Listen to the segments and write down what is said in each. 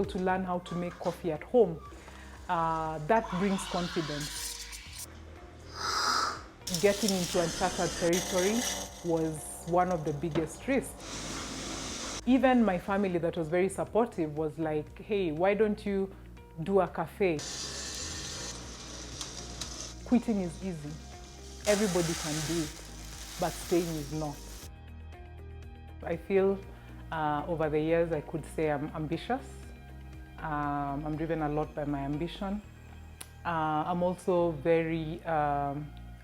to learn how to make coffee at home. That brings confidence. Getting into uncharted territory was one of the biggest risks. Even my family that was very supportive was like, hey, why don't you do a cafe? Quitting is easy. Everybody can do it, but staying is not. I feel over the years I could say I'm ambitious. I'm driven a lot by my ambition. I'm also very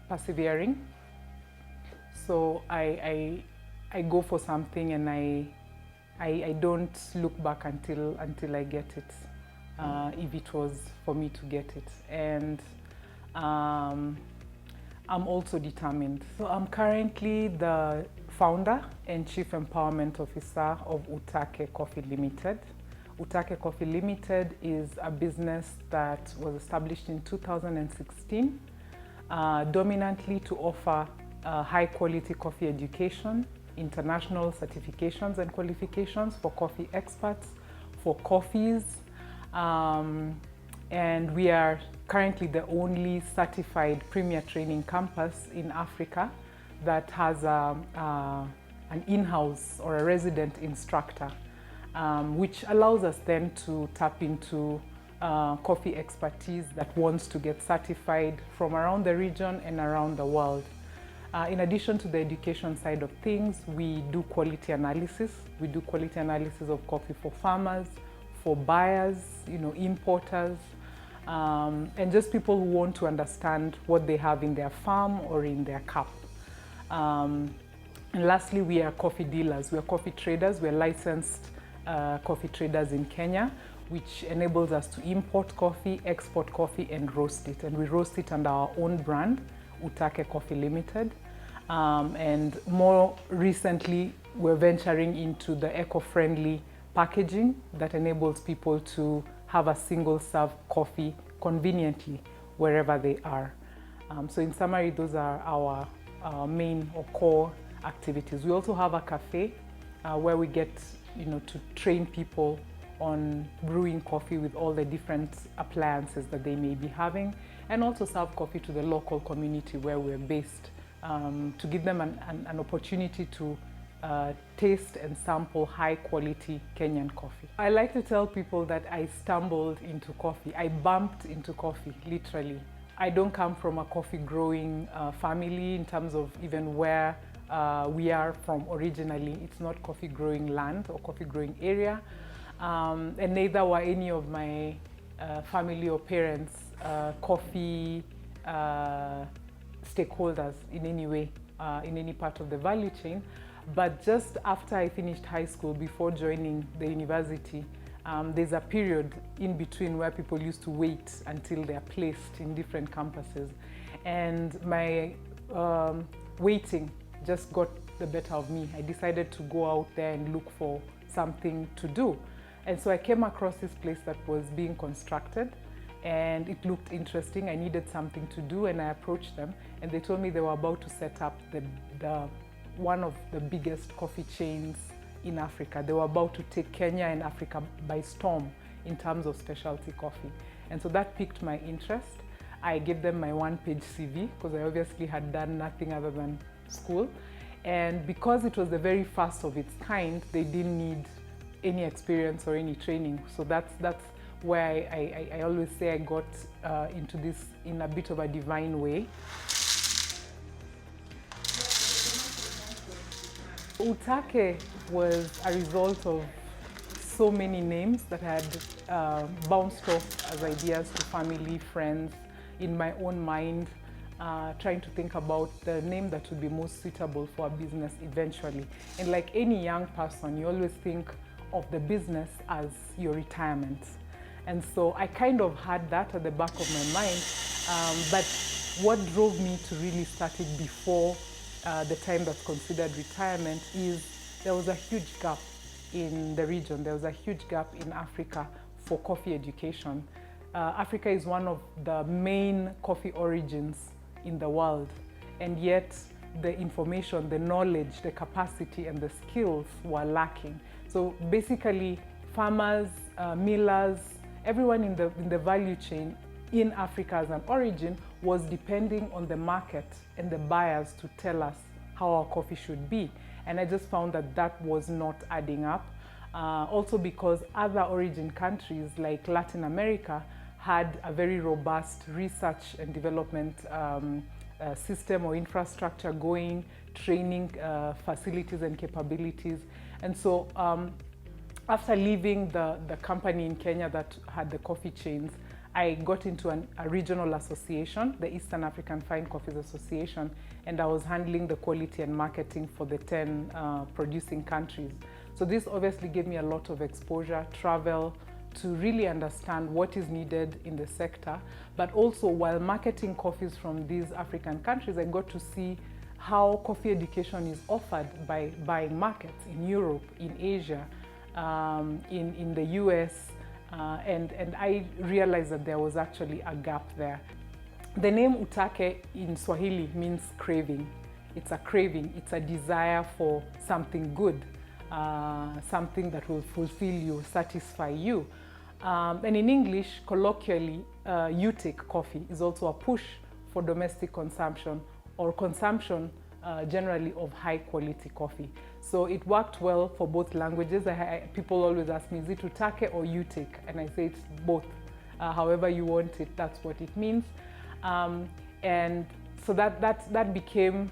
persevering. So I go for something and I don't look back until I get it, if it was for me to get it. And I'm also determined. So I'm currently the founder and Chief Empowerment Officer of Utake Coffee Limited. Utake Coffee Limited is a business that was established in 2016, dominantly to offer high-quality coffee education, international certifications and qualifications for coffee experts, for coffees, and we are currently the only certified premier training campus in Africa that has an in-house or a resident instructor, which allows us then to tap into coffee expertise that wants to get certified from around the region and around the world. In addition to the education side of things, we do quality analysis. We do quality analysis of coffee for farmers, for buyers, importers, and just people who want to understand what they have in their farm or in their cup. And lastly, we are coffee dealers. We are coffee traders. We are licensed coffee traders in Kenya, which enables us to import coffee, export coffee, and roast it. And we roast it under our own brand, Utake Coffee Limited. And more recently, we're venturing into the eco-friendly packaging that enables people to have a single-serve coffee conveniently wherever they are. So in summary, those are our main or core activities. We also have a cafe where we get to train people on brewing coffee with all the different appliances that they may be having, and also serve coffee to the local community where we're based, to give them an opportunity to taste and sample high quality Kenyan coffee. I like to tell people that I stumbled into coffee. I bumped into coffee, literally. I don't come from a coffee growing family in terms of even where we are from originally. It's not coffee growing land or coffee growing area. And neither were any of my family or parents coffee stakeholders in any way, in any part of the value chain. But just after I finished high school, before joining the university, there's a period in between where people used to wait until they're placed in different campuses. And my waiting just got the better of me. I decided to go out there and look for something to do. And so I came across this place that was being constructed, and it looked interesting. I needed something to do, and I approached them, and they told me they were about to set up one of the biggest coffee chains in Africa. They were about to take Kenya and Africa by storm in terms of specialty coffee. And so that piqued my interest. I gave them my one-page CV because I obviously had done nothing other than school. And because it was the very first of its kind, they didn't need any experience or any training. So that's where I always say I got into this in a bit of a divine way. Utake was a result of so many names that had bounced off as ideas to family, friends, in my own mind, trying to think about the name that would be most suitable for a business eventually. And like any young person, you always think of the business as your retirement. And so I kind of had that at the back of my mind. But what drove me to really start it before the time that's considered retirement is there was a huge gap in the region. There was a huge gap in Africa for coffee education. Africa is one of the main coffee origins in the world, and yet the information, the knowledge, the capacity and the skills were lacking. So basically farmers, millers, everyone in the value chain in Africa as an origin was depending on the market and the buyers to tell us how our coffee should be. And I just found that that was not adding up. Also because other origin countries like Latin America had a very robust research and development system or infrastructure going, training facilities and capabilities. And so after leaving the company in Kenya that had the coffee chains, I got into a regional association, the Eastern African Fine Coffees Association, and I was handling the quality and marketing for the 10 producing countries. So this obviously gave me a lot of exposure, travel, to really understand what is needed in the sector. But also while marketing coffees from these African countries, I got to see how coffee education is offered by buying markets in Europe, in Asia, in the US, and I realized that there was actually a gap there. The name Utake in Swahili means craving. It's a craving, it's a desire for something good, something that will fulfill you, satisfy you. And in English, colloquially, Utake coffee is also a push for domestic consumption or consumption generally of high quality coffee. So it worked well for both languages. People always ask me, is it Utake or Utake? And I say it's both. However you want it, that's what it means. And so that became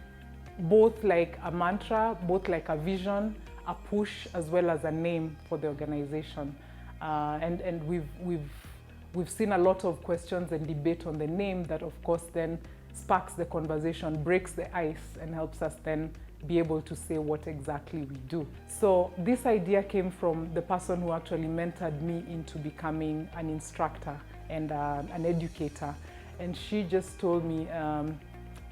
both like a mantra, both like a vision, a push, as well as a name for the organization. And we've seen a lot of questions and debate on the name that of course then sparks the conversation, breaks the ice, and helps us then be able to say what exactly we do. So this idea came from the person who actually mentored me into becoming an instructor and an educator. And she just told me,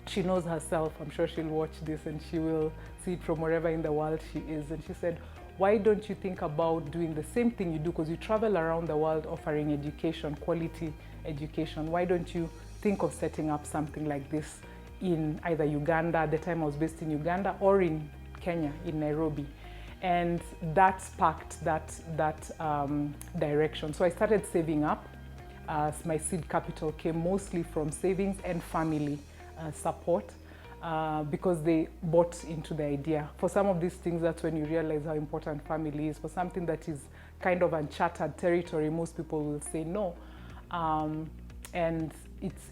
she knows herself, I'm sure she'll watch this and she will see it from wherever in the world she is. And she said, why don't you think about doing the same thing you do? Because you travel around the world offering education, quality education. Why don't you think of setting up something like this in either Uganda, at the time I was based in Uganda, or in Kenya, in Nairobi. And that sparked that direction. So I started saving up. My seed capital came mostly from savings and family support because they bought into the idea. For some of these things, that's when you realize how important family is. For something that is kind of uncharted territory, most people will say no. And it's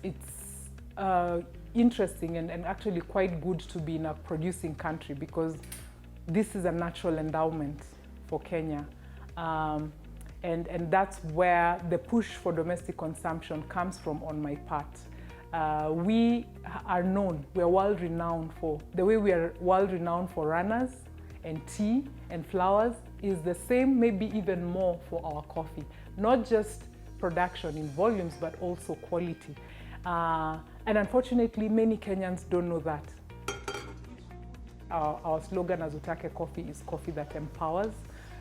interesting and actually quite good to be in a producing country because this is a natural endowment for Kenya. And that's where the push for domestic consumption comes from on my part. We are known, we are world renowned for, the way we are world renowned for runners and tea and flowers is the same, maybe even more for our coffee. Not just production in volumes, but also quality. And unfortunately, many Kenyans don't know that. Our slogan as Utake Coffee is coffee that empowers,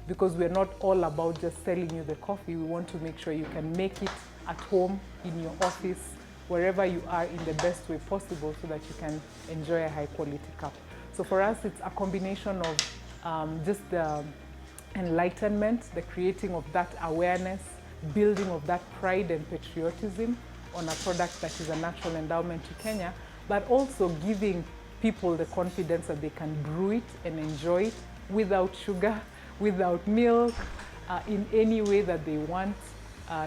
because we're not all about just selling you the coffee. We want to make sure you can make it at home, in your office, wherever you are in the best way possible so that you can enjoy a high quality cup. So for us, it's a combination of just the enlightenment, the creating of that awareness, building of that pride and patriotism on a product that is a natural endowment to Kenya, but also giving people the confidence that they can brew it and enjoy it without sugar, without milk, in any way that they want.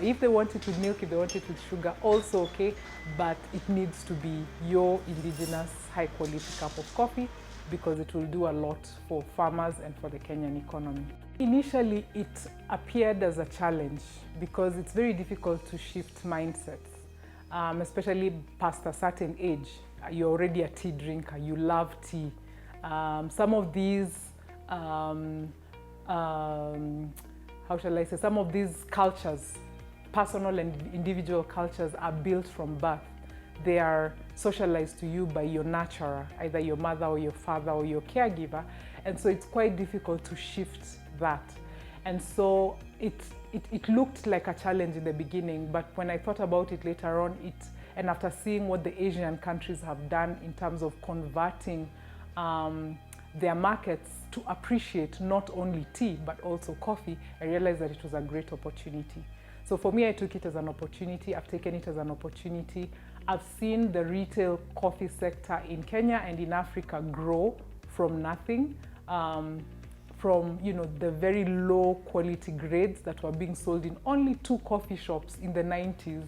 If they want it with milk, if they want it with sugar, also okay, but it needs to be your indigenous high quality cup of coffee because it will do a lot for farmers and for the Kenyan economy. Initially, it appeared as a challenge because it's very difficult to shift mindsets, especially past a certain age. You're already a tea drinker, you love tea. Some of these, how shall I say, some of these cultures, personal and individual cultures, are built from birth. They are socialized to you by your nurturer, either your mother or your father or your caregiver. And so it's quite difficult to shift that. And so it looked like a challenge in the beginning, but when I thought about it later on, and after seeing what the Asian countries have done in terms of converting their markets to appreciate not only tea but also coffee, I realized that it was a great opportunity. So for me, I took it as an opportunity. I've taken it as an opportunity. I've seen the retail coffee sector in Kenya and in Africa grow from nothing, from the very low quality grades that were being sold in only 2 coffee shops in the 90s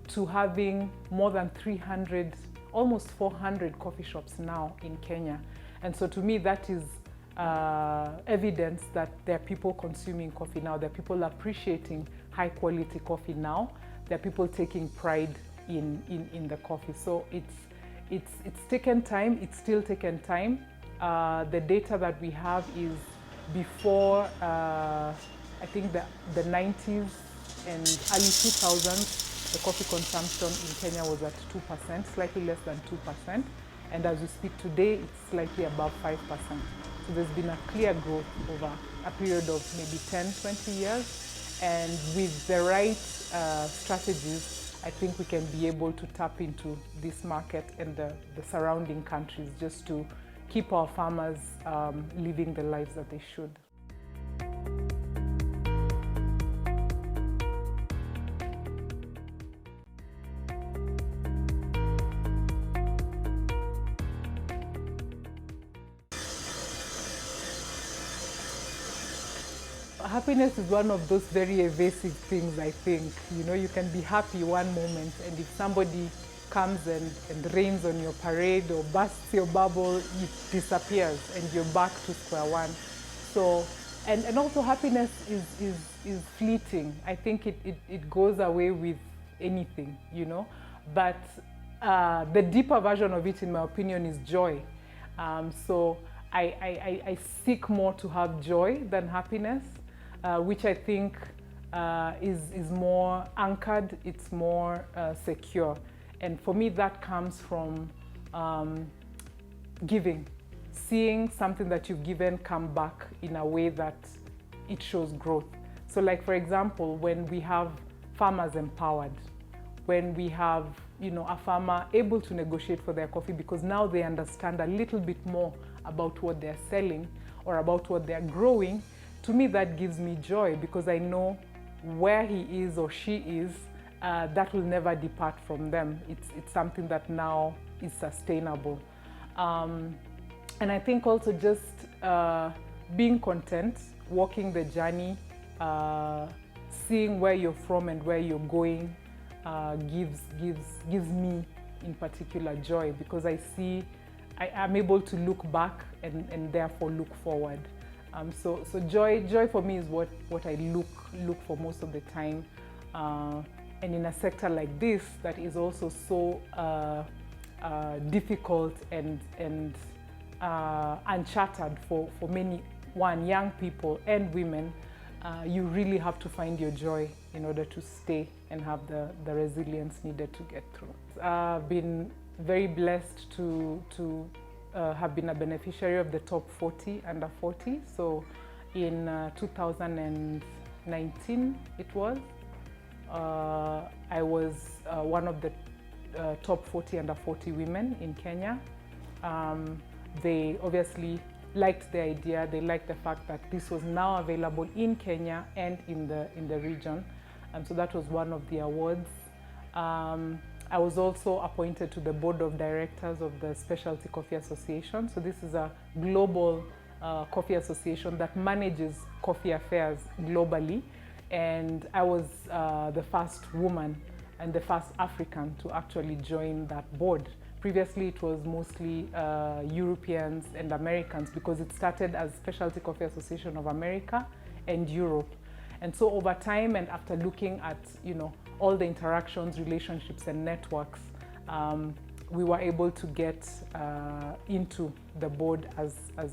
to having more than 300, almost 400 coffee shops now in Kenya. And so to me, that is evidence that there are people consuming coffee now. There are people appreciating high quality coffee now. There are people taking pride in the coffee. So it's taken time. It's still taken time. The data that we have is before I think the 90s and early 2000s. The coffee consumption in Kenya was at 2%, slightly less than 2%. And as we speak today, it's slightly above 5%. So there's been a clear growth over a period of maybe 10, 20 years. And with the right strategies, I think we can be able to tap into this market and the surrounding countries just to keep our farmers living the lives that they should. Happiness is one of those very evasive things, I think. You can be happy one moment, and if somebody comes and rains on your parade or bursts your bubble, it disappears and you're back to square one. So, and also happiness is fleeting. I think it goes away with anything, But the deeper version of it, in my opinion, is joy. So I seek more to have joy than happiness. Which I think is more anchored, it's more secure. And for me, that comes from giving, seeing something that you've given come back in a way that it shows growth. So like, for example, when we have farmers empowered, when we have a farmer able to negotiate for their coffee because now they understand a little bit more about what they're selling or about what they're growing, to me, that gives me joy because I know where he is or she is, that will never depart from them. It's something that now is sustainable. And I think also just being content, walking the journey, seeing where you're from and where you're going gives me in particular joy because I'm able to look back and therefore look forward. So joy for me is what I look for most of the time, and in a sector like this that is also so difficult and uncharted for many young people and women, you really have to find your joy in order to stay and have the resilience needed to get through. I've been very blessed to have been a beneficiary of the top 40 under 40. So in 2019 it was, I was one of the top 40 under 40 women in Kenya. They obviously liked the idea. They liked the fact that this was now available in Kenya and in the region. So that was one of the awards. I was also appointed to the board of directors of the Specialty Coffee Association. So this is a global coffee association that manages coffee affairs globally. And I was the first woman and the first African to actually join that board. Previously, it was mostly Europeans and Americans because it started as Specialty Coffee Association of America and Europe. And so over time and after looking at, all the interactions, relationships, and networks, we were able to get into the board as a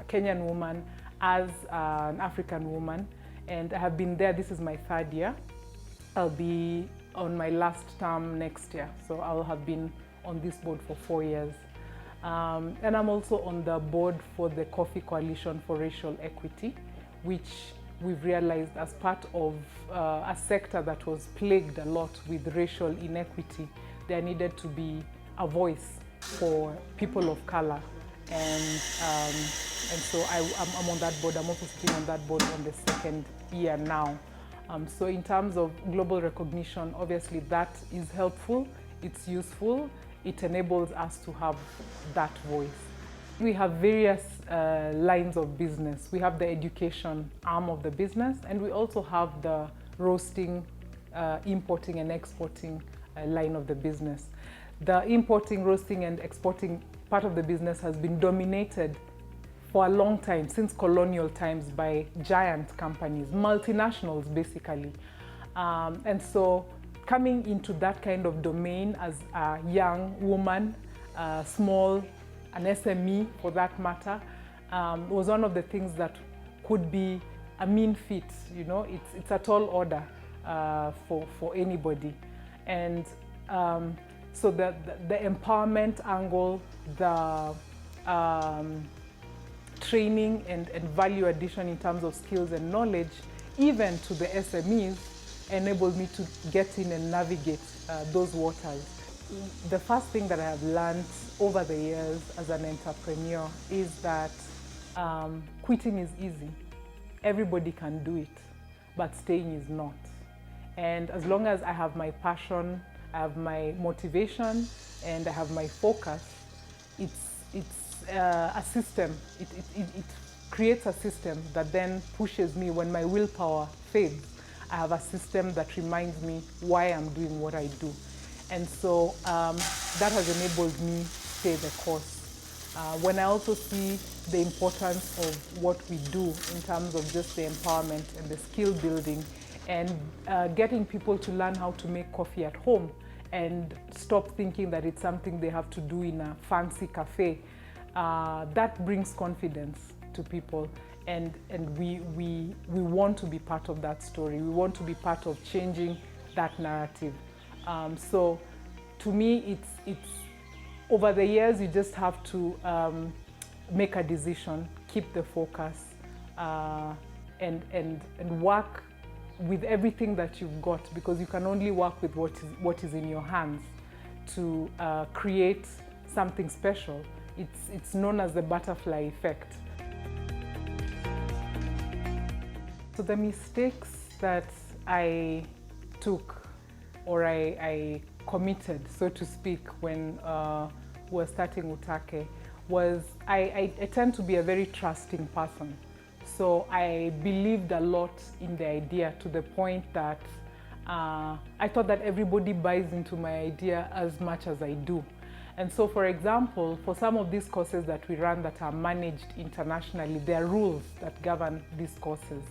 Kenyan woman, as an African woman. And I have been there, this is my 3rd year. I'll be on my last term next year. So I'll have been on this board for 4 years. And I'm also on the board for the Coffee Coalition for Racial Equity, which we've realized as part of a sector that was plagued a lot with racial inequity, there needed to be a voice for people of color. And And so I'm on that board. I'm also sitting on that board on the second year now. So in terms of global recognition, obviously that is helpful, it's useful, it enables us to have that voice. We have various lines of business. We have the education arm of the business, and we also have the roasting, importing and exporting line of the business. The importing, roasting and exporting part of the business has been dominated for a long time, since colonial times, by giant companies, multinationals basically. And so coming into that kind of domain as a young woman, small, an SME for that matter, was one of the things that could be a mean feat. You know, it's a tall order for anybody. And so the empowerment angle, the training and value addition in terms of skills and knowledge, even to the SMEs, enabled me to get in and navigate those waters. The first thing that I have learned over the years as an entrepreneur is that quitting is easy. Everybody can do it, but staying is not. And as long as I have my passion, I have my motivation, and I have my focus, it's a system. It creates a system that then pushes me when my willpower fades. I have a system that reminds me why I'm doing what I do. And so that has enabled me to stay the course. When I also see the importance of what we do in terms of just the empowerment and the skill building and getting people to learn how to make coffee at home and stop thinking that it's something they have to do in a fancy cafe, that brings confidence to people, and we want to be part of that story. We want to be part of changing that narrative. So to me, it's over the years, you just have to make a decision, keep the focus, and work with everything that you've got, because you can only work with what is in your hands to create something special. It's known as the butterfly effect. So the mistakes that I took, or I committed, so to speak, when we were starting Utake, was I tend to be a very trusting person. So I believed a lot in the idea, to the point that I thought that everybody buys into my idea as much as I do. And so, for example, for some of these courses that we run that are managed internationally, there are rules that govern these courses.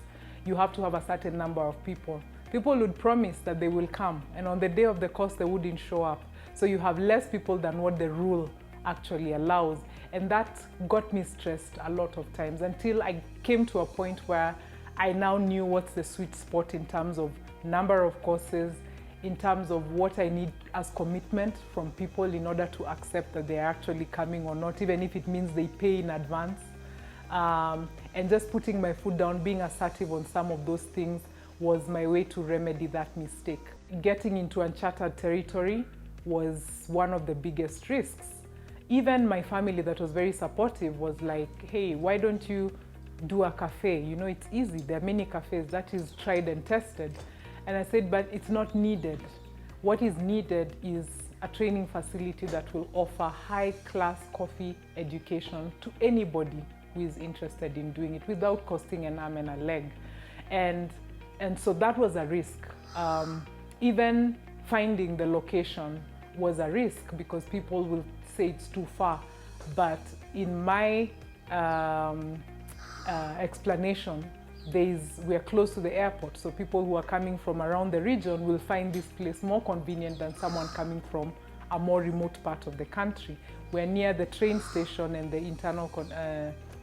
You have to have a certain number of people. People would promise that they will come, and on the day of the course, they wouldn't show up. So you have less people than what the rule actually allows. And that got me stressed a lot of times, until I came to a point where I now knew what's the sweet spot in terms of number of courses, in terms of what I need as commitment from people in order to accept that they're actually coming or not, even if it means they pay in advance. And just putting my foot down, being assertive on some of those things, was my way to remedy that mistake. Getting into uncharted territory was one of the biggest risks. Even my family, that was very supportive, was like, hey, why don't you do a cafe? You know, it's easy. There are many cafes. That is tried and tested. And I said, but it's not needed. What is needed is a training facility that will offer high-class coffee education to anybody who is interested in doing it without costing an arm and a leg. And so that was a risk. Even finding the location was a risk, because people will say it's too far. But in my explanation, we are close to the airport, so people who are coming from around the region will find this place more convenient than someone coming from a more remote part of the country. We're near the train station and the internal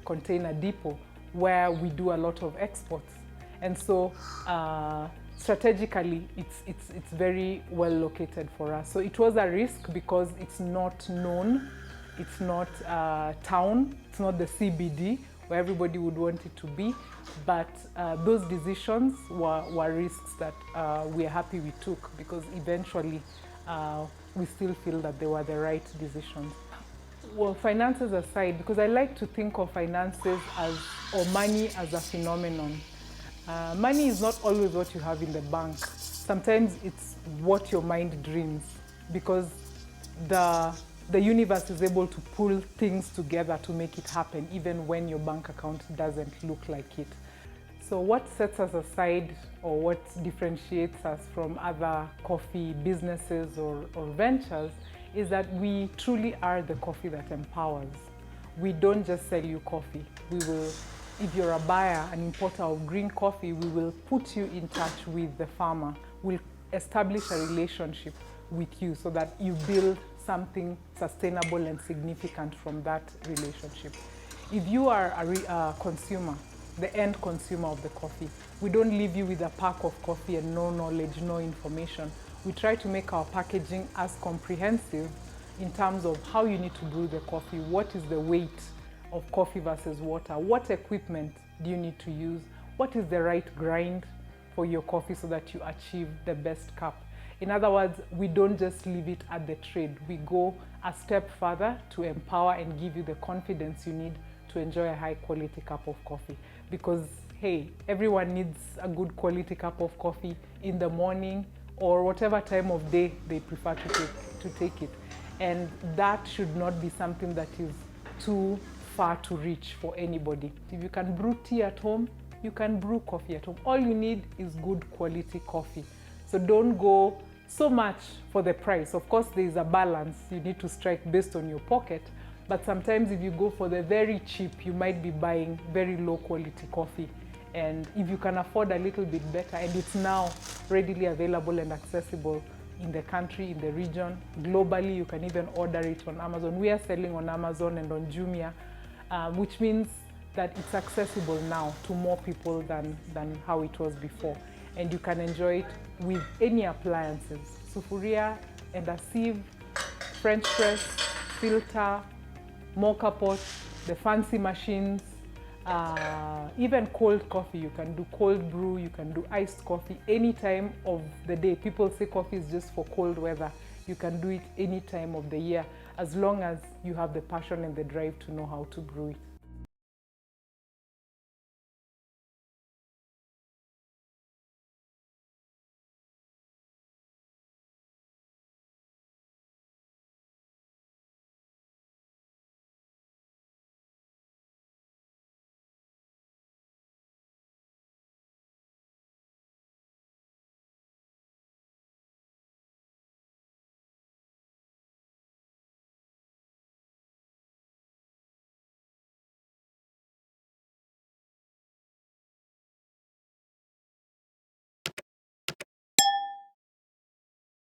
container depot, where we do a lot of exports. And so strategically, it's very well located for us. So it was a risk because it's not known, it's not town, it's not the CBD where everybody would want it to be. But those decisions were risks that we are happy we took, because eventually we still feel that they were the right decisions. Well, finances aside, because I like to think of finances as, or money as a phenomenon. Money is not always what you have in the bank. Sometimes it's what your mind dreams, because the universe is able to pull things together to make it happen, even when your bank account doesn't look like it. So what sets us aside, or what differentiates us from other coffee businesses or ventures, is that we truly are the coffee that empowers. We don't just sell you coffee. We will, if you're a buyer, an importer of green coffee, we will put you in touch with the farmer. We'll establish a relationship with you so that you build something sustainable and significant from that relationship. If you are a consumer, the end consumer of the coffee, we don't leave you with a pack of coffee and no knowledge, no information. We try to make our packaging as comprehensive in terms of how you need to brew the coffee, what is the weight of coffee versus water, what equipment do you need to use, what is the right grind for your coffee so that you achieve the best cup. In other words, we don't just leave it at the trade. We go a step further to empower and give you the confidence you need to enjoy a high quality cup of coffee. Because, hey, everyone needs a good quality cup of coffee in the morning or whatever time of day they prefer to take it. And that should not be something that is too far to reach for anybody. If you can brew tea at home, you can brew coffee at home. All you need is good quality coffee. So don't go so much for the price. Of course, there is a balance you need to strike based on your pocket. But sometimes if you go for the very cheap, you might be buying very low quality coffee. And if you can afford a little bit better, and it's now readily available and accessible in the country, in the region, globally, you can even order it on Amazon. We are selling on Amazon and on Jumia, which means that it's accessible now to more people than how it was before. And you can enjoy it with any appliances, sufuria and a sieve, French press, filter, mocha pot, the fancy machines, even cold coffee. You can do cold brew, you can do iced coffee any time of the day. People say coffee is just for cold weather. You can do it any time of the year, as long as you have the passion and the drive to know how to brew it.